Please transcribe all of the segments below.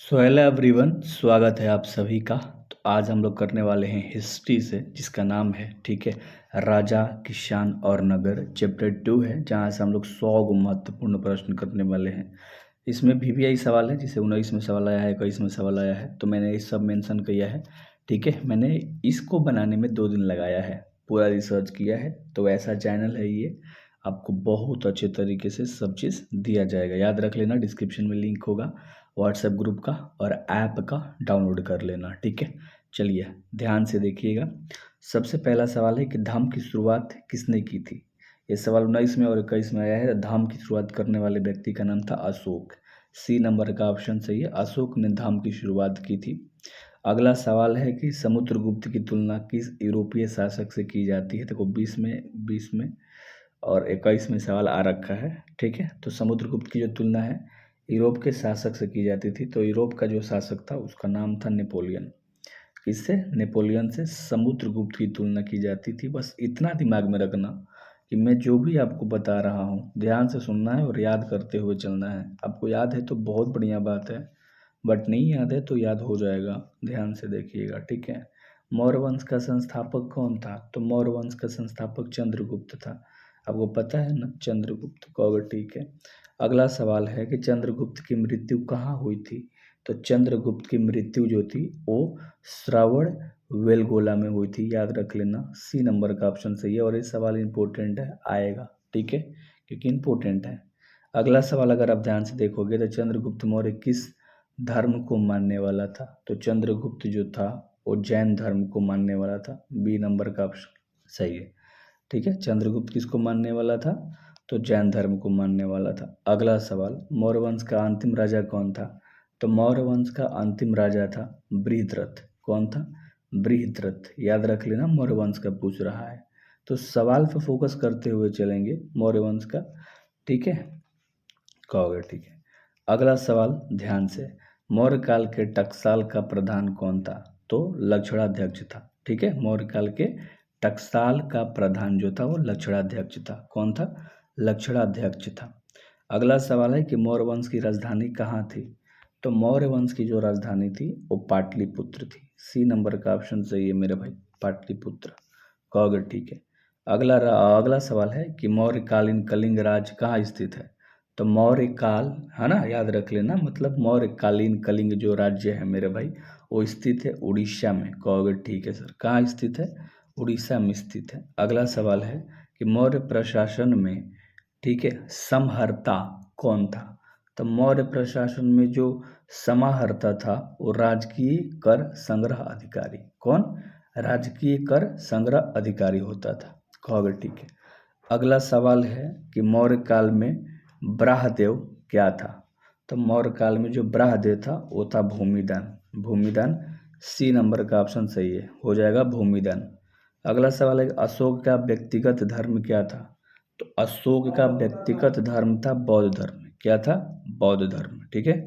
So hello everyone, स्वागत है आप सभी का। तो आज हम लोग करने वाले हैं हिस्ट्री से, जिसका नाम है, ठीक है, राजा, किसान और नगर। चैप्टर 2 है, जहाँ से हम लोग 100 को महत्वपूर्ण प्रश्न करने वाले हैं। इसमें वीवीआई सवाल है, जिसे 19 में सवाल आया है, 21 में सवाल आया है, तो मैंने ये सब मेंशन किया है। ठीक है, मैंने इसको बनाने में 2 दिन लगाया है, पूरा रिसर्च किया है। तो ऐसा चैनल है ये, आपको बहुत अच्छे तरीके से सब चीज़ दिया जाएगा। याद रख लेना, डिस्क्रिप्शन में लिंक होगा व्हाट्सएप ग्रुप का, और ऐप का डाउनलोड कर लेना। ठीक है, चलिए ध्यान से देखिएगा। सबसे पहला सवाल है कि धाम की शुरुआत किसने की थी। ये सवाल 19 में और 21 में आया है। धाम की शुरुआत करने वाले व्यक्ति का नाम था अशोक। सी नंबर का ऑप्शन सही है, अशोक ने धाम की शुरुआत की थी। अगला सवाल है कि समुद्रगुप्त की तुलना किस यूरोपीय शासक से की जाती है। देखो 20 में और 21 में सवाल आ रखा है। ठीक है, तो समुद्रगुप्त की जो तुलना है यूरोप के शासक से की जाती थी। तो यूरोप का जो शासक था उसका नाम था नेपोलियन। किससे? नेपोलियन से समुद्रगुप्त की तुलना की जाती थी। बस इतना दिमाग में रखना कि मैं जो भी आपको बता रहा हूँ ध्यान से सुनना है और याद करते हुए चलना है। आपको याद है तो बहुत बढ़िया बात है, बट नहीं याद है तो याद हो जाएगा। ध्यान से देखिएगा, ठीक है। मौर्य वंश का संस्थापक कौन था? तो मौर्य वंश का संस्थापक चंद्रगुप्त था। आपको पता है ना, चंद्रगुप्त कौर। ठीक है, अगला सवाल है कि चंद्रगुप्त की मृत्यु कहाँ हुई थी। तो चंद्रगुप्त की मृत्यु जो थी वो श्रवण बेलगोला में हुई थी। याद रख लेना, सी नंबर का ऑप्शन सही है। और ये सवाल इम्पोर्टेंट है, आएगा, ठीक है, क्योंकि इम्पोर्टेंट है। अगला सवाल अगर आप ध्यान से देखोगे तो चंद्रगुप्त मौर्य किस धर्म को मानने वाला था। तो चंद्रगुप्त जो था वो जैन धर्म को मानने वाला था। बी नंबर का ऑप्शन सही है। ठीक है, चंद्रगुप्त किसको मानने वाला था? तो जैन धर्म को मानने वाला था। अगला सवाल, मौर्य वंश का अंतिम राजा कौन था। तो मौर्य वंश का अंतिम राजा था बृहद्रथ। कौन था? बृहद्रथ। याद रख लेना, मौर्य वंश का पूछ रहा है तो सवाल पर फोकस करते हुए चलेंगे मौर्य वंश का। ठीक है, कहोगे, ठीक है। अगला सवाल ध्यान से, मौर्य काल के टकसाल का प्रधान कौन था। तो लक्षणाध्यक्ष था। ठीक है, मौर्य काल के टकसाल का प्रधान जो था वो लक्षणाध्यक्ष था। कौन था? लक्षणाध्यक्ष था। अगला सवाल है कि मौर्य वंश की राजधानी कहाँ थी। तो मौर्य वंश की जो राजधानी थी वो पाटलिपुत्र थी। सी नंबर का ऑप्शन सही है मेरे भाई, पाटलिपुत्र। कहोगे, ठीक है। अगला सवाल है कि मौर्यकालीन कलिंग राज कहाँ स्थित है। तो मौर्य काल, है ना, याद रख लेना, मतलब मौर्यकालीन कलिंग जो राज्य है मेरे भाई वो स्थित है उड़ीसा में। कहोगे, ठीक है सर, कहाँ स्थित है? उड़ीसा में स्थित है। अगला सवाल है कि मौर्य प्रशासन में, ठीक है, समहर्ता कौन था। तो मौर्य प्रशासन में जो समाहर्ता था वो राजकीय कर संग्रह अधिकारी। कौन? राजकीय कर संग्रह अधिकारी होता था। कहोगे, ठीक है। अगला सवाल है कि मौर्य काल में ब्राहदेव क्या था। तो मौर्य काल में जो ब्राहदेव था वो था भूमिदान। भूमिदान, सी नंबर का ऑप्शन सही है, हो जाएगा भूमिदान। अगला सवाल है कि अशोक का व्यक्तिगत धर्म क्या था। तो अशोक का व्यक्तिगत धर्म था बौद्ध धर्म। क्या था? बौद्ध धर्म। ठीक है।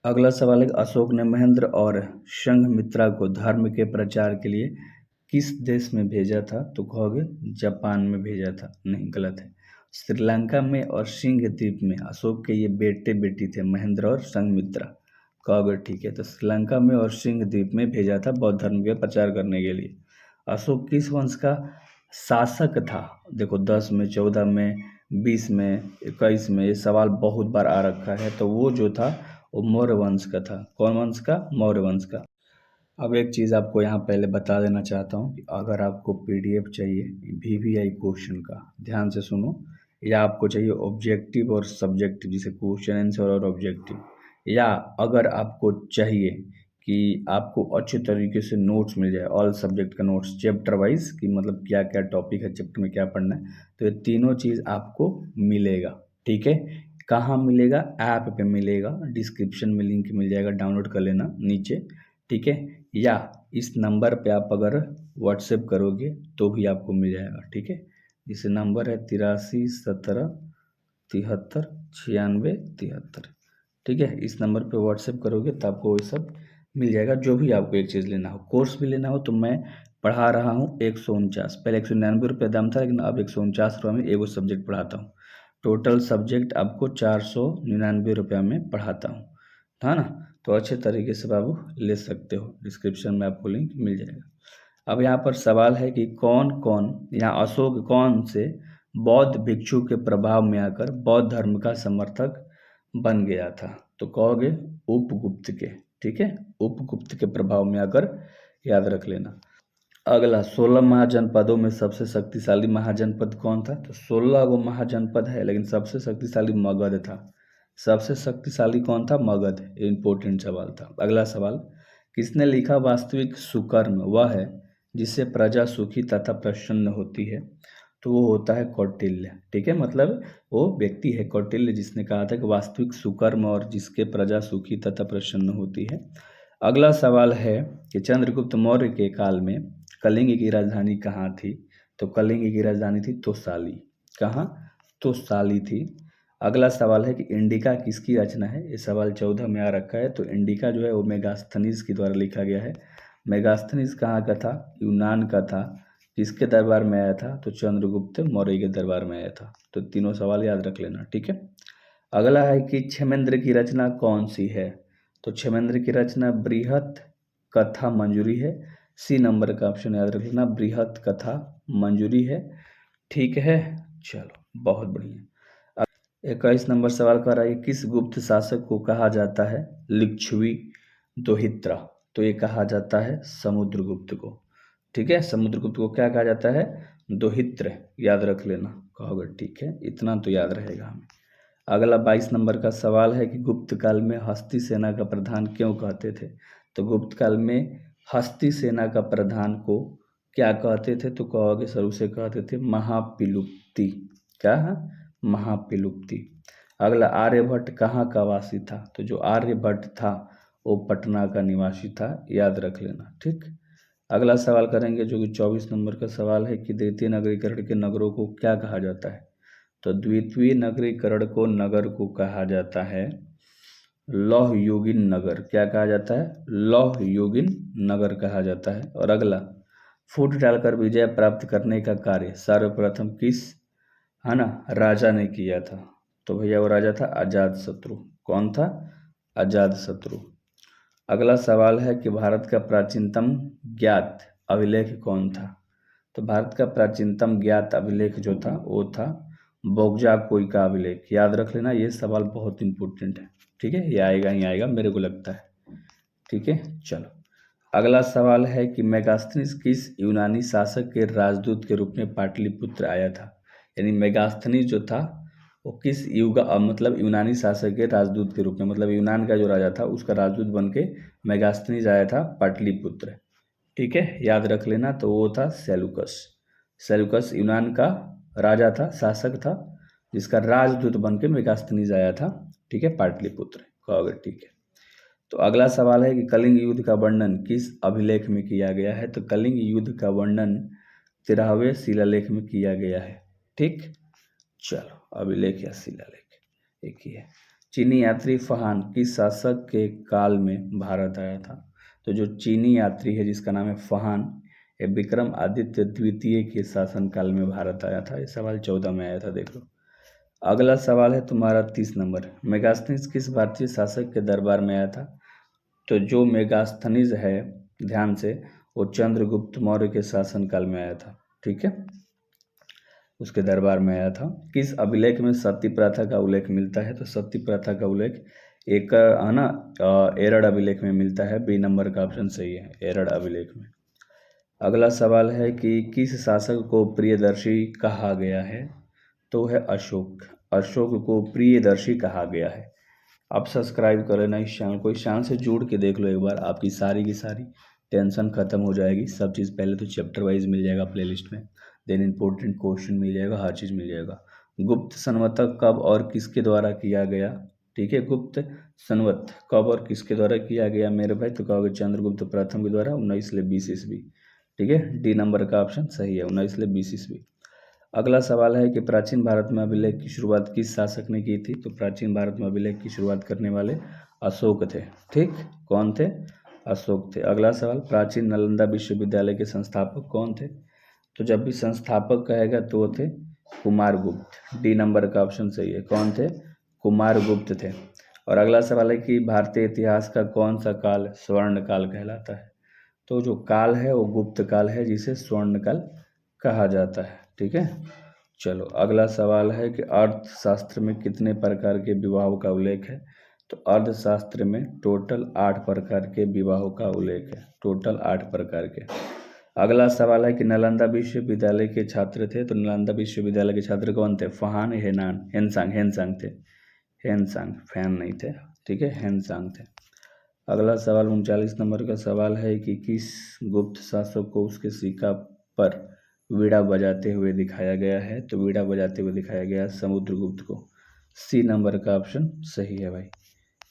अगला सवाल है कि अशोक ने महेंद्र और संघमित्रा को धर्म के प्रचार के लिए किस देश में भेजा था। तो कहोगे जापान में भेजा था। नहीं, गलत है, श्रीलंका में और सिंह द्वीप में। अशोक के ये बेटे बेटी थे, महेंद्र और संघमित्रा। कहोगे, ठीक है, तो श्रीलंका में और सिंह द्वीप में भेजा था बौद्ध धर्म के प्रचार करने के लिए। अशोक किस वंश का शासक था। देखो 10 में, 14 में, 20 में, 21 में ये सवाल बहुत बार आ रखा है। तो वो जो था वो मौर्य वंश का था। कौन वंश का? मौर्य वंश का। अब एक चीज़ आपको यहाँ पहले बता देना चाहता हूँ कि अगर आपको पीडीएफ चाहिए वीवीआई क्वेश्चन का, ध्यान से सुनो, या आपको चाहिए ऑब्जेक्टिव और सब्जेक्टिव, जिसे क्वेश्चन आंसर और ऑब्जेक्टिव, या अगर आपको चाहिए कि आपको अच्छे तरीके से नोट्स मिल जाए, ऑल सब्जेक्ट का नोट्स चैप्टर वाइज, कि मतलब क्या क्या टॉपिक है चैप्टर में, क्या पढ़ना है, तो ये तीनों चीज़ आपको मिलेगा। ठीक है, कहाँ मिलेगा? ऐप पे मिलेगा, डिस्क्रिप्शन में लिंक मिल जाएगा, डाउनलोड कर लेना नीचे। ठीक है, या इस नंबर पे आप अगर व्हाट्सएप करोगे तो भी आपको मिल जाएगा। ठीक है, जिसे नंबर है 83 17 73 96 73। ठीक है, इस नंबर पे व्हाट्सएप करोगे तो आपको ये सब मिल जाएगा। जो भी आपको एक चीज़ लेना हो, कोर्स भी लेना हो, तो मैं पढ़ा रहा हूँ 149, पहले 199 रुपये दाम था, लेकिन अब 149 रुपये में एगो सब्जेक्ट पढ़ाता हूँ। टोटल सब्जेक्ट आपको 499 रुपये में पढ़ाता हूँ। है ना। तो अच्छे तरीके से बाबू ले सकते हो, डिस्क्रिप्शन में आपको लिंक मिल जाएगा। अब यहाँ पर सवाल है कि कौन कौन, यहाँ अशोक कौन से बौद्ध भिक्षु के प्रभाव में आकर बौद्ध धर्म का समर्थक बन गया था? तो कहोगे उपगुप्त के, ठीक है, उपगुप्त के प्रभाव में आकर, याद रख लेना। अगला 16 महाजनपदों में सबसे शक्तिशाली महाजनपद कौन था? तो 16 गो महाजनपद है, लेकिन सबसे शक्तिशाली मगध था। सबसे शक्तिशाली कौन था? मगध। इंपॉर्टेंट सवाल था। अगला सवाल, किसने लिखा वास्तविक सुकर्म वह है जिससे प्रजा सुखी तथा प्रसन्न होती है? तो वो होता है कौटिल्य, ठीक है, मतलब वो व्यक्ति है कौटिल्य जिसने कहा था कि वास्तविक सुकर्म और जिसके प्रजा सुखी तथा प्रसन्न होती है। अगला सवाल है कि चंद्रगुप्त मौर्य के काल में कलिंग की राजधानी कहाँ थी? तो कलिंग की राजधानी थी तोसाली। कहाँ? तोसाली थी। अगला सवाल है कि इंडिका किसकी रचना है? ये सवाल 14 में आ रखा है। तो इंडिका जो है वो मेगास्थनीज के द्वारा लिखा गया है। मेगास्थनीज कहाँ का था? यूनान का था। किसके दरबार में आया था? तो चंद्रगुप्त मौर्य के दरबार में आया था। तो तीनों सवाल याद रख लेना, ठीक है। अगला है कि क्षेमेंद्र की रचना कौन सी है? तो क्षेमेंद्र की रचना बृहत कथा मंजूरी है। सी नंबर का ऑप्शन याद रख लेना, बृहत कथा मंजूरी है, ठीक है। चलो बहुत बढ़िया। 21 नंबर सवाल कर रहा है, किस गुप्त शासक को कहा जाता है लिच्छवी दोहित्रा? तो ये कहा जाता है समुद्रगुप्त को, ठीक है। समुद्रगुप्त को क्या कहा जाता है? दोहित्र, याद रख लेना, कहोगे ठीक है, इतना तो याद रहेगा हमें। अगला 22 नंबर का सवाल है कि गुप्त काल में हस्ती सेना का प्रधान क्यों कहते थे? तो गुप्त काल में हस्ती सेना का प्रधान को क्या कहते थे? तो कहोगे सर उसे कहते थे महापिलुप्ती। क्या है? महापिलुप्ती। अगला, आर्यभट्ट कहाँ का वासी था? तो जो आर्यभट्ट था वो पटना का निवासी था, याद रख लेना, ठीक। अगला सवाल करेंगे जो कि 24 नंबर का सवाल है कि द्वितीय नगरीकरण के नगरों को क्या कहा जाता है? तो द्वितीय नगरीकरण को नगर को कहा जाता है लौह युगिन नगर। क्या कहा जाता है? लौह युगिन नगर कहा जाता है। और अगला, फूट डालकर विजय प्राप्त करने का कार्य सर्वप्रथम किस, है ना, राजा ने किया था? तो भैया वो राजा था अजात शत्रु। कौन था? अजात शत्रु। अगला सवाल है कि भारत का प्राचीनतम ज्ञात अभिलेख कौन था? तो भारत का प्राचीनतम ज्ञात अभिलेख जो था वो था बोगजाकोई का अभिलेख। याद रख लेना, ये सवाल बहुत इंपॉर्टेंट है, ठीक है, ये आएगा ही आएगा मेरे को लगता है, ठीक है। चलो अगला सवाल है कि मेगास्थनीज किस यूनानी शासक के राजदूत के रूप में पाटलिपुत्र आया था? यानी मेगास्थनीज जो था वो किस युग मतलब यूनानी शासक के राजदूत के रूप में, मतलब यूनान का जो राजा था उसका राजदूत बन के मेगास्थनीज आया था पाटलिपुत्र, ठीक है, याद रख लेना। तो वो था सेलुकस। सेलुकस यूनान का राजा था, शासक था, जिसका राजदूत बन के मेगास्थनीज आया था, ठीक है, पाटलिपुत्र, कहोगे ठीक है। तो अगला सवाल है कि कलिंग युद्ध का वर्णन किस अभिलेख में किया गया है? तो कलिंग युद्ध का वर्णन 13वें शिलालेख में किया गया है, ठीक। चलो अभिलेख या शिलालेख एक ही है। चीनी यात्री फहान किस शासक के काल में भारत आया था? तो जो चीनी यात्री है जिसका नाम है फहान, ये विक्रम आदित्य द्वितीय के शासनकाल में भारत आया था। ये सवाल 14 में आया था, देख लो। अगला सवाल है तुम्हारा 30 नंबर, मेगास्थनीज किस भारतीय शासक के दरबार में आया था? तो जो मेगास्थनीज है, ध्यान से, वो चंद्रगुप्त मौर्य के शासनकाल में आया था, ठीक है, उसके दरबार में आया था। किस अभिलेख में सती प्रथा का उल्लेख मिलता है? तो सती प्रथा का उल्लेख एक, है ना, एरड़ अभिलेख में मिलता है। बी नंबर का ऑप्शन सही है, एरड़ अभिलेख में। अगला सवाल है कि किस शासक को प्रियदर्शी कहा गया है? तो है अशोक। अशोक को प्रियदर्शी कहा गया है। आप सब्सक्राइब कर लेना इस चैनल को, इस चैनल से जुड़ के देख लो एक बार, आपकी सारी की सारी टेंशन खत्म हो जाएगी। सब चीज़ पहले तो चैप्टर वाइज मिल जाएगा प्लेलिस्ट में, देन इंपॉर्टेंट क्वेश्चन मिल जाएगा, हर चीज़ मिल जाएगा। गुप्त संवत कब और किसके द्वारा किया गया? ठीक है, गुप्त संवत कब और किसके द्वारा किया गया मेरे भाई? तो कहोगे चंद्रगुप्त प्रथम के द्वारा 1920 ईस्वी, ठीक है, डी नंबर का ऑप्शन सही है, 1920 ईस्वी। अगला सवाल है कि प्राचीन भारत में अभिलेख की शुरुआत किस शासक ने की थी? तो प्राचीन भारत में अभिलेख की शुरुआत करने वाले अशोक थे, ठीक, कौन थे? अशोक थे। अगला सवाल, प्राचीन नालंदा विश्वविद्यालय के संस्थापक कौन थे? तो जब भी संस्थापक कहेगा तो वो थे कुमारगुप्त, डी नंबर का ऑप्शन सही है, कौन थे? कुमारगुप्त थे। और अगला सवाल है कि भारतीय इतिहास का कौन सा काल स्वर्ण काल कहलाता है। तो जो काल है वो गुप्त काल है, जिसे स्वर्ण काल कहा जाता है। ठीक है, चलो अगला सवाल है कि अर्थशास्त्र में कितने प्रकार के विवाहों का उल्लेख है। तो अर्थशास्त्र में टोटल 8 प्रकार के विवाहों का उल्लेख है, टोटल 8 प्रकार के। अगला सवाल है कि नालंदा विश्वविद्यालय के छात्र थे, तो नालंदा विश्वविद्यालय के छात्र कौन थे। फहान, हेनान, हेनसांग थे। हेनसांग, फैन नहीं थे। ठीक है, हेनसांग थे। अगला सवाल 39 नंबर का सवाल है कि किस गुप्त शासक को उसके सिक्का पर वीणा बजाते हुए दिखाया गया है। तो वीणा बजाते हुए दिखाया गया समुद्रगुप्त को। सी नंबर का ऑप्शन सही है भाई,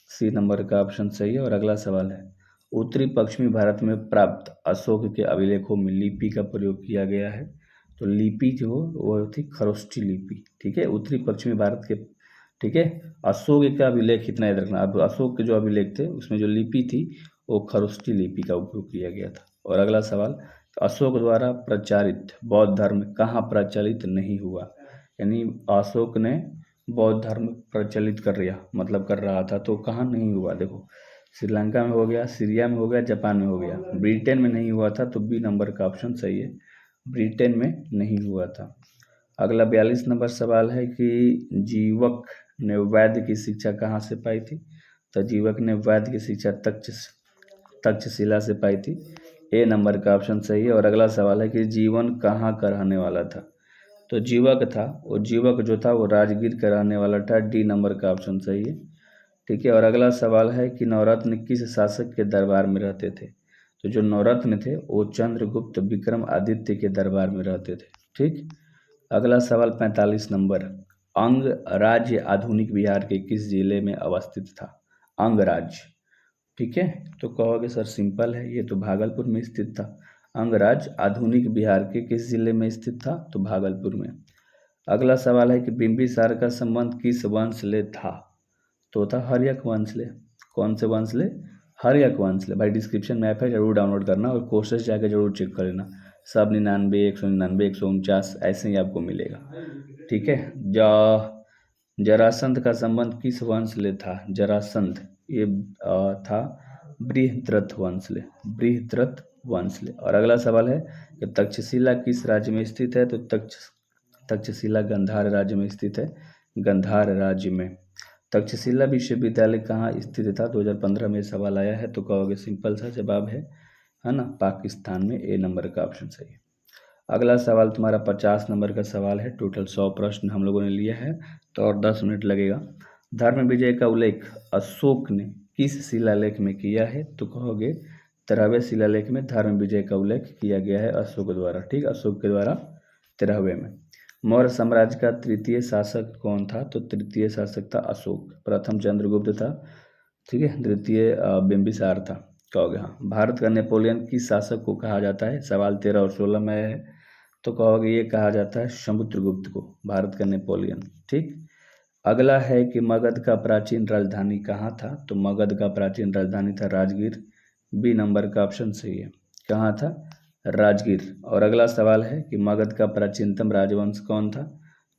सी नंबर का ऑप्शन सही है। और अगला सवाल है उत्तरी पश्चिमी भारत में प्राप्त अशोक के अभिलेखों में लिपि का प्रयोग किया गया है। तो लिपि जो वो थी खरोष्ठी लिपि। ठीक है, उत्तरी पश्चिमी भारत के, ठीक है, अशोक का अभिलेख इतना याद रखना। अब अशोक के जो अभिलेख थे उसमें जो लिपि थी वो खरोष्ठी लिपि का उपयोग किया गया था। और अगला सवाल, तो अशोक द्वारा प्रचारित बौद्ध धर्म कहाँ प्रचलित नहीं हुआ। यानी अशोक ने बौद्ध धर्म प्रचलित कर रहा था, तो कहाँ नहीं हुआ। देखो, श्रीलंका में हो गया, सीरिया में हो गया, जापान में हो गया, ब्रिटेन में नहीं हुआ था। तो बी नंबर का ऑप्शन सही है, ब्रिटेन में नहीं हुआ था। अगला 42 नंबर सवाल है कि जीवक ने वैद्य की शिक्षा कहाँ से पाई थी। तो जीवक ने वैद्य की शिक्षा तक्षशिला से पाई थी। ए नंबर का ऑप्शन सही है। और अगला सवाल है कि जीवन कहाँ का रहने वाला था। तो जीवक था, वो जीवक जो था वो राजगीर का रहने वाला था। डी नंबर का ऑप्शन सही है। ठीक है, और अगला सवाल है कि नवरत्न किस शासक के दरबार में रहते थे। तो जो नवरत्न थे वो चंद्रगुप्त विक्रमादित्य के दरबार में रहते थे। ठीक, अगला सवाल 45 नंबर, अंग राज्य आधुनिक बिहार के किस जिले में अवस्थित था। अंग राज्य, ठीक है, तो कहोगे सर सिंपल है, ये तो भागलपुर में स्थित था। अंगराज आधुनिक बिहार के किस जिले में स्थित था। तो भागलपुर में। अगला सवाल है कि बिंबिसार का संबंध किस वंश से था। तो था हर्यक वंश से। कौन से वंश से, हर्यक वंश से। भाई डिस्क्रिप्शन में ऐप है, जरूर डाउनलोड करना और कोर्सेज जाकर जरूर चेक कर लेना। सब 99, 199, 149 ऐसे ही आपको मिलेगा। ठीक है, जरासंध का संबंध किस वंश से था। जरासंध ये था बृहद्रथ वंश से, बृहद्रथ वंश से। और अगला सवाल है कि तक्षशिला किस राज्य में स्थित है। तो तक्षशिला गंधार राज्य में स्थित है, गंधार राज्य में। तक्षशिला विश्वविद्यालय कहाँ स्थित था। 2015 में सवाल आया है, तो कहोगे सिंपल सा जवाब है ना, पाकिस्तान में। ए नंबर का ऑप्शन सही है। अगला सवाल तुम्हारा 50 नंबर का सवाल है। टोटल 100 प्रश्न हम लोगों ने लिया है, तो और 10 मिनट लगेगा। धर्म विजय का उल्लेख अशोक ने किस शिलालेख में किया है। तो कहोगे 13वें शिलालेख में धर्म विजय का उल्लेख किया गया है अशोक द्वारा। ठीक, अशोक के द्वारा 13वें में। मौर्य साम्राज्य का तृतीय शासक कौन था। तो तृतीय शासक था अशोक। प्रथम चंद्रगुप्त था, ठीक है, द्वितीय बिंबिसार था। कहोगे हाँ। भारत का नेपोलियन किस शासक को कहा जाता है। सवाल 13 और 16 में है, तो कहोगे ये कहा जाता है समुद्रगुप्त को, भारत का नेपोलियन। ठीक, अगला है कि मगध का प्राचीन राजधानी कहाँ था। तो मगध का प्राचीन राजधानी था राजगीर। बी नंबर का ऑप्शन सही है, कहाँ था, राजगीर। और अगला सवाल है कि मगध का प्राचीनतम राजवंश कौन था।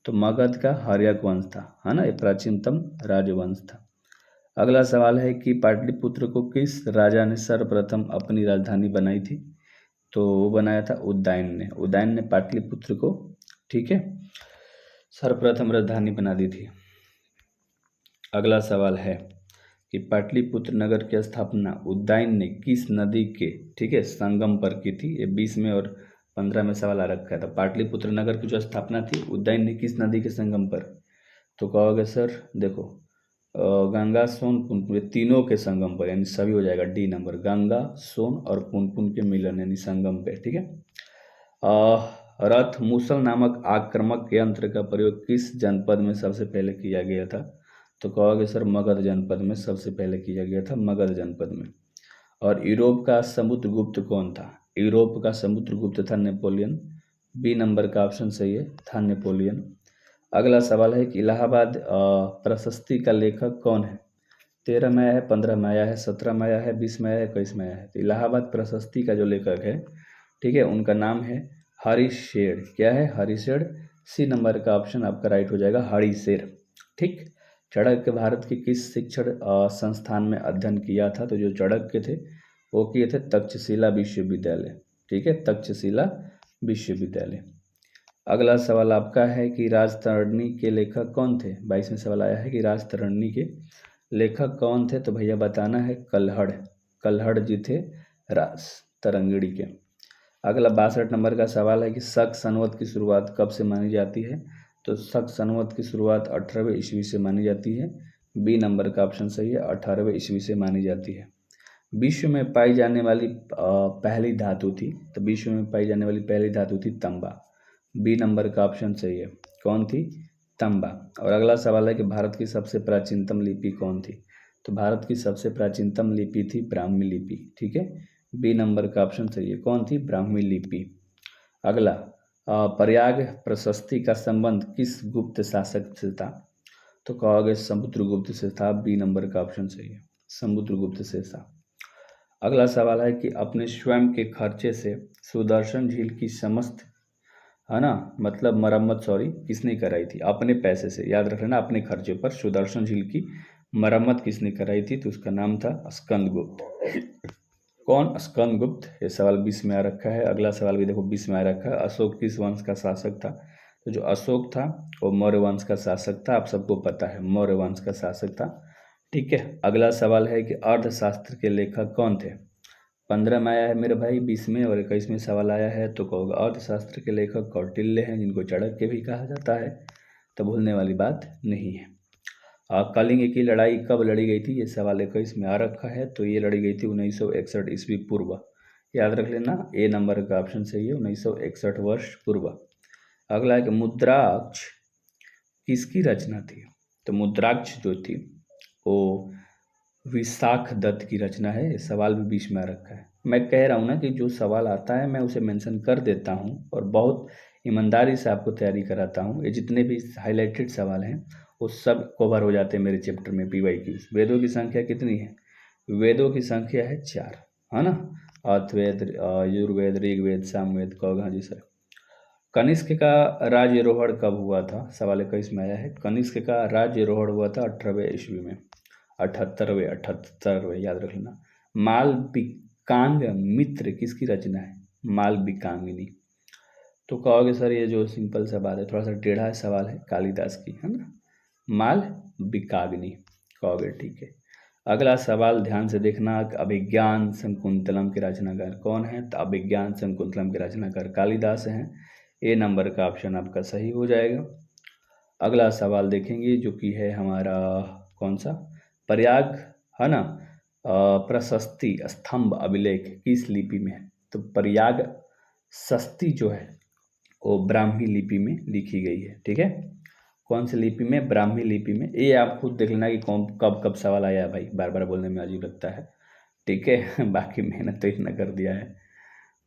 तो मगध का हर्यक वंश था, है ना, ये प्राचीनतम राजवंश था। अगला सवाल है कि पाटलिपुत्र को किस राजा ने सर्वप्रथम अपनी राजधानी बनाई थी। तो वो बनाया था उदयन ने। उदयन ने पाटलिपुत्र को, ठीक है, सर्वप्रथम राजधानी बना दी थी। अगला सवाल है कि पाटलिपुत्र नगर की स्थापना उदयन ने किस नदी के, ठीक है, संगम पर की थी। ये 20 में और 15 में सवाल आ रखा था। पाटलिपुत्र नगर की जो स्थापना थी उदयन ने किस नदी के संगम पर। तो कहोगे सर देखो, गंगा, सोन, पुनपुन, ये तीनों के संगम पर, यानी सभी हो जाएगा। डी नंबर, गंगा, सोन और पुनपुन के मिलन यानी संगम पे। ठीक है, रथ मूसल नामक आक्रामक यंत्र का प्रयोग किस जनपद में सबसे पहले किया गया था। तो कहोगे सर मगध जनपद में सबसे पहले किया गया था, मगध जनपद में। और यूरोप का समुद्रगुप्त कौन था। यूरोप का समुद्रगुप्त था नेपोलियन। बी नंबर का ऑप्शन सही है, था नेपोलियन। अगला सवाल है कि इलाहाबाद प्रशस्ति का लेखक कौन है। 13 में आया है, 15 में आया है, 17 में आया है, 20 में आया है, 21 में आया है। तो इलाहाबाद प्रशस्ति का जो लेखक है, ठीक है, उनका नाम है हरिशेर। क्या है, हरिशेर। सी नंबर का ऑप्शन आपका राइट हो जाएगा, हरिशेर। ठीक, चाणक्य भारत के किस शिक्षण संस्थान में अध्ययन किया था? तो जो चाणक्य थे वो किए थे तक्षशिला विश्वविद्यालय, ठीक है, तक्षशिला विश्वविद्यालय। अगला सवाल आपका है कि राजतरणी के लेखक कौन थे? 22वें सवाल आया है कि राजतरणी के लेखक कौन थे? तो भैया बताना है कल्हड़, कल्हड़ जी थे राजतरंगिणी के। अगला 62 नंबर का सवाल है कि शक संवत की शुरुआत कब से मानी जाती है? तो शक संवत की शुरुआत 18वें ईस्वी से मानी जाती है। बी नंबर का ऑप्शन सही है, 18वें ईस्वी से मानी जाती है। विश्व में पाई जाने वाली पहली धातु थी, तो विश्व में पाई जाने वाली पहली धातु थी तांबा। बी नंबर का ऑप्शन सही है। कौन थी? तांबा। और अगला सवाल है कि भारत की सबसे प्राचीनतम लिपि कौन थी? तो भारत की सबसे प्राचीनतम लिपि थी ब्राह्मी लिपि, ठीक है, बी नंबर का ऑप्शन सही है। कौन थी? ब्राह्मी लिपि। अगला प्रयाग प्रशस्ति का संबंध किस गुप्त शासक से था? तो कहोगे समुद्रगुप्त से था, बी नंबर का ऑप्शन सही है, समुद्रगुप्त से था। अगला सवाल है कि अपने स्वयं के खर्चे से सुदर्शन झील की समस्त, है ना, मतलब मरम्मत, सॉरी, किसने कराई थी? अपने पैसे से, याद रख लेना, अपने खर्चे पर सुदर्शन झील की मरम्मत किसने कराई थी? तो उसका नाम था स्कंदगुप्त। कौन? स्कंदगुप्त। ये सवाल 20 में आ रखा है। अगला सवाल भी देखो 20 में आ रखा है। अशोक किस वंश का शासक था? तो जो अशोक था वो मौर्य वंश का शासक था, आप सबको पता है, मौर्य वंश का शासक था, ठीक है। अगला सवाल है कि अर्थशास्त्र के लेखक कौन थे? 15 में आया है मेरे भाई, 20 में और 21 में सवाल आया है। तो कहोगे अर्थशास्त्र के लेखक कौटिल्य हैं, जिनको चाणक्य भी कहा जाता है, तो भूलने वाली बात नहीं है। कलिंग की लड़ाई कब लड़ी गई थी? ये सवाल 21 में आ रखा है। तो ये लड़ी गई थी 1961 ईस्वी पूर्व, याद रख लेना, ए नंबर का ऑप्शन सही है, 1961 वर्ष पूर्व। अगला है कि मुद्राक्ष किसकी रचना थी? तो मुद्राक्ष जो थी वो विशाख दत्त की रचना है। ये सवाल भी 20 में आ रखा है। मैं कह रहा हूँ ना कि जो सवाल आता है मैं उसे मेंशन कर देता हूँ और बहुत ईमानदारी से आपको तैयारी कराता हूँ। ये जितने भी हाईलाइटेड सवाल हैं वो सब कवर हो जाते हैं मेरे चैप्टर में, PYQs। वेदों की संख्या कितनी है? वेदों की संख्या है 4, है ना, अथर्ववेद, यजुर्वेद, ऋग्वेद, सामवेद, हाँ जी सर। कनिष्क का राज्यरोहण कब हुआ था? सवाल 21 में आया है। कनिष्क का राज्यरोहण हुआ था 18वें ईस्वी में, 78वें, याद रख लेना। मालविकांग मित्र किसकी रचना है? मालविकांगिनी। तो कहोगे सर ये जो सिंपल सा बात है, थोड़ा सा टेढ़ा सवाल है, कालिदास की, है ना, मालविकाग्नि कहोगे, ठीक है। अगला सवाल ध्यान से देखना, अभिज्ञान शकुंतलम के रचनाकार कौन है? तो अभिज्ञान शकुंतलम के रचनाकार कालिदास हैं, ए नंबर का ऑप्शन आपका सही हो जाएगा। अगला सवाल देखेंगे जो कि है हमारा कौन सा, प्रयाग, है ना, प्रशस्ति स्तंभ अभिलेख किस लिपि में है? तो प्रयाग शस्ति जो है वो ब्राह्मी लिपि में लिखी गई है, ठीक है। कौन सी लिपि में? ब्राह्मी लिपि में। ये आप खुद देख लेना कि कौन कब कब सवाल आया है भाई, बार बार बोलने में अजीब लगता है, ठीक है। बाकी मेहनत तो इतना कर दिया है।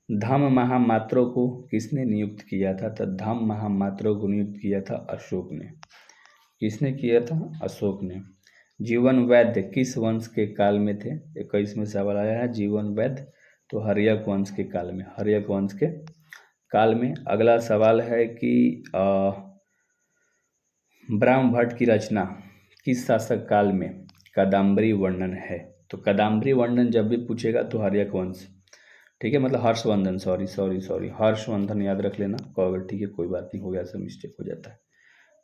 धम्म महामात्रों को किसने नियुक्त किया था? तो धम्म महामात्रों को नियुक्त किया था अशोक ने। किसने किया था? अशोक ने। जीवन वैद्य किस वंश के काल में थे? 21 में सवाल आया है। जीवन वैद्य तो हर्यक वंश के काल में, हर्यक वंश के काल में। अगला सवाल है कि ब्रह्मभट्ट की रचना किस शासक काल में कादम्बरी वर्णन है? तो कादम्बरी वर्णन जब भी पूछेगा तो हर्यक वंश, ठीक है, मतलब हर्षवर्धन, सॉरी हर्षवर्धन याद रख लेना, कहोगे ठीक है, कोई बात नहीं, हो गया, सब मिस्टेक हो जाता है,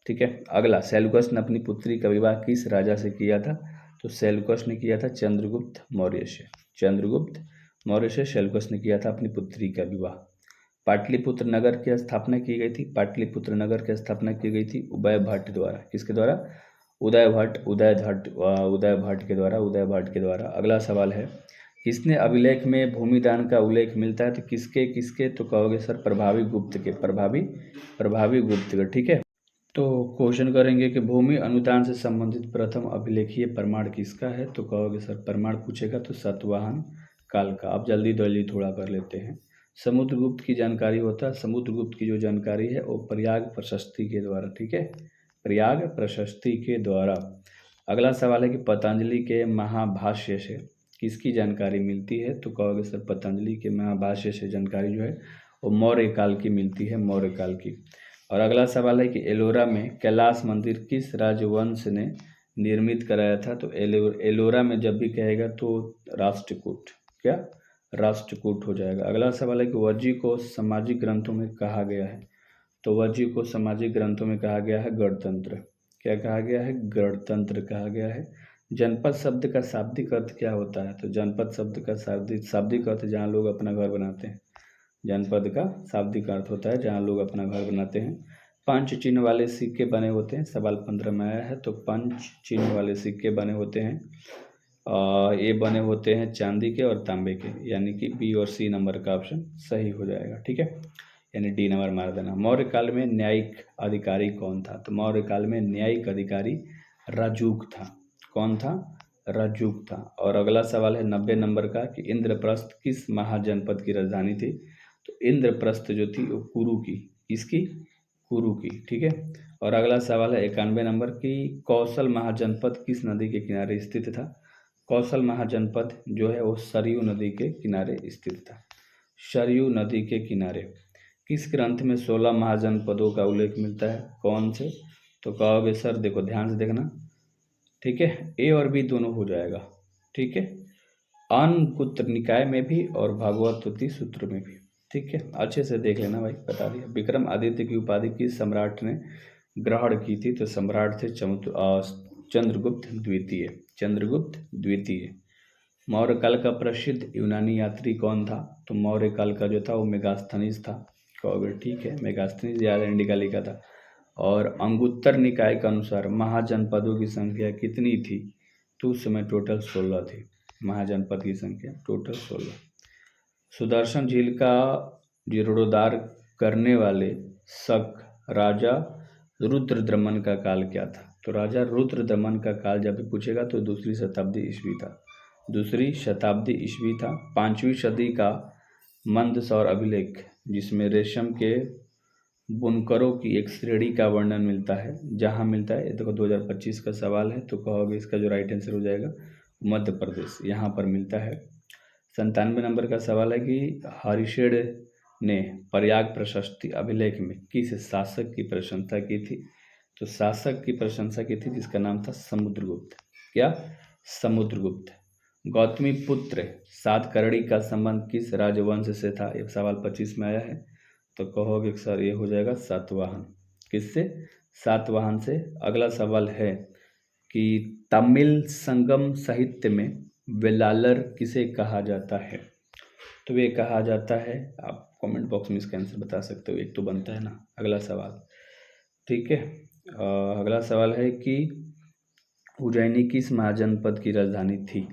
ठीक है। अगला, सेल्यूकस ने अपनी पुत्री का विवाह किस राजा से किया था? तो सेल्यूकस ने किया था चंद्रगुप्त मौर्य से, चंद्रगुप्त मौर्य से सेल्यूकस ने किया था अपनी पुत्री का विवाह। पाटलिपुत्र नगर की स्थापना की गई थी, पाटलिपुत्र नगर की स्थापना की गई थी उदय भट्ट द्वारा। किसके द्वारा? उदय भट्ट के द्वारा, उदय भट्ट के द्वारा। अगला सवाल है, किसने अभिलेख में भूमिदान का उल्लेख मिलता है? तो किसके किसके? तो कहोगे सर प्रभावी गुप्त के, प्रभावी गुप्त के, ठीक है। तो क्वेश्चन करेंगे कि भूमि अनुदान से संबंधित प्रथम अभिलेखीय प्रमाण किसका है? तो कहोगे सर प्रमाण पूछेगा तो सातवाहन काल का। अब जल्दी जल्दी थोड़ा कर लेते हैं। समुद्रगुप्त की जानकारी होता है, समुद्रगुप्त की जो जानकारी है वो प्रयाग प्रशस्ति के द्वारा, ठीक है, प्रयाग प्रशस्ति के द्वारा। अगला सवाल है कि पतंजलि के महाभाष्य से किसकी जानकारी मिलती है? तो कहोगे सर पतंजलि के महाभाष्य से जानकारी जो है वो मौर्य काल की मिलती है, मौर्य काल की। और अगला सवाल है कि एलोरा में कैलाश मंदिर किस राजवंश ने निर्मित कराया था? तो एलोरा में जब भी कहेगा तो राष्ट्रकूट, क्या राष्ट्रकूट हो जाएगा। अगला सवाल है कि वज्जी को सामाजिक ग्रंथों में कहा गया है? तो वज्जी को सामाजिक ग्रंथों में कहा गया है गणतंत्र। क्या कहा गया है? गणतंत्र कहा गया है। जनपद शब्द का शाब्दिक अर्थ क्या होता है? तो जनपद शब्द का शाब्दिक अर्थ जहाँ लोग अपना घर बनाते हैं। जनपद का शाब्दिक अर्थ होता है जहाँ लोग अपना घर बनाते हैं। पंच चिन्ह वाले सिक्के बने होते हैं, सवाल 15 में आया है। तो पंच चिन्ह वाले सिक्के बने होते हैं, ये बने होते हैं चांदी के और तांबे के, यानी कि बी और सी नंबर का ऑप्शन सही हो जाएगा। ठीक है, यानी डी नंबर मार देना। मौर्य काल में न्यायिक अधिकारी कौन था? तो मौर्य काल में न्यायिक अधिकारी राजूक था। कौन था? राजूक था। और अगला सवाल है 90 नंबर का कि इंद्रप्रस्थ किस महाजनपद की राजधानी थी? तो इंद्रप्रस्थ जो थी वो कुरु की, किसकी? कुरु की। ठीक है, और अगला सवाल है 91 नंबर की कौशल महाजनपद किस नदी के किनारे स्थित था? कौशल महाजनपद जो है वो सरयू नदी के किनारे स्थित था। सरयू नदी के किनारे। किस ग्रंथ में 16 महाजनपदों का उल्लेख मिलता है? कौन से? तो कहोगे सर देखो ध्यान से देखना, ठीक है, ए और बी दोनों हो जाएगा। ठीक है, अन्नकूट निकाय में भी और भागवत सूत्र में भी। ठीक है, अच्छे से देख लेना भाई, बता दिया। विक्रम आदित्य की उपाधि किस सम्राट ने ग्रहण की थी? तो सम्राट थे चंद्रगुप्त द्वितीय। चंद्रगुप्त द्वितीय। मौर्य काल का प्रसिद्ध यूनानी यात्री कौन था? तो मौर्य काल का जो था वो मेगास्थनीज था। कहोगे ठीक है, मेगास्थनीज याद इंडिका लिखा था। और अंगुत्तर निकाय के अनुसार महाजनपदों की संख्या कितनी थी? तो उस समय टोटल 16 थी। महाजनपद की संख्या टोटल 16। सुदर्शन झील का जीर्णोद्धार करने वाले शक राजा रुद्रदमन का काल क्या था? तो राजा रुद्रदमन का काल जब भी पूछेगा तो 2री शताब्दी ईस्वी था। 2री शताब्दी ईस्वी था। 5वीं सदी का मंदसौर अभिलेख जिसमें रेशम के बुनकरों की एक श्रेणी का वर्णन मिलता है, जहाँ मिलता है, देखो 2025 का सवाल है, तो कहोगे इसका जो राइट आंसर हो जाएगा मध्य प्रदेश, यहाँ पर मिलता है। 97 नंबर का सवाल है कि हरिशेड ने प्रयाग प्रशस्ति अभिलेख में किस शासक की प्रशंसा की थी? तो शासक की प्रशंसा की थी जिसका नाम था समुद्रगुप्त। क्या? समुद्रगुप्त। गौतमी पुत्र सातकर्णी का संबंध किस राजवंश से था? ये सवाल 25 में आया है। तो कहोगे सर ये हो जाएगा सातवाहन। किससे? सातवाहन से। अगला सवाल है कि तमिल संगम साहित्य में वेलालर किसे कहा जाता है? तो ये कहा जाता है, आप कमेंट बॉक्स में इसका आंसर बता सकते हो, एक तो बनता है ना। अगला सवाल, ठीक है, अगला सवाल है कि उज्जैनी किस महाजनपद की राजधानी थी?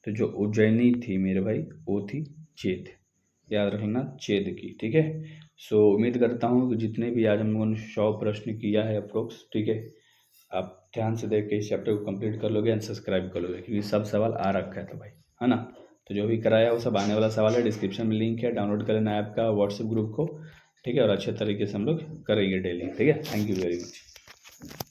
तो जो उज्जैनी थी मेरे भाई वो थी चेद, याद रखना चेद की। ठीक है, सो उम्मीद करता हूँ कि जितने भी आज हम लोगों ने 100 प्रश्न किया है अप्रोक्स, ठीक है, आप ध्यान से देख के इस चैप्टर को कंप्लीट कर लोगे एंड सब्सक्राइब कर लोगे, क्योंकि सब सवाल आ रखा है तो भाई, है ना। तो जो भी कराया वो सब आने वाला सवाल है, डिस्क्रिप्शन में लिंक है, डाउनलोड कर लेना ऐप का, व्हाट्सएप ग्रुप को, ठीक है, और अच्छे तरीके से हम लोग करेंगे डेली। ठीक है, थैंक यू वेरी मच।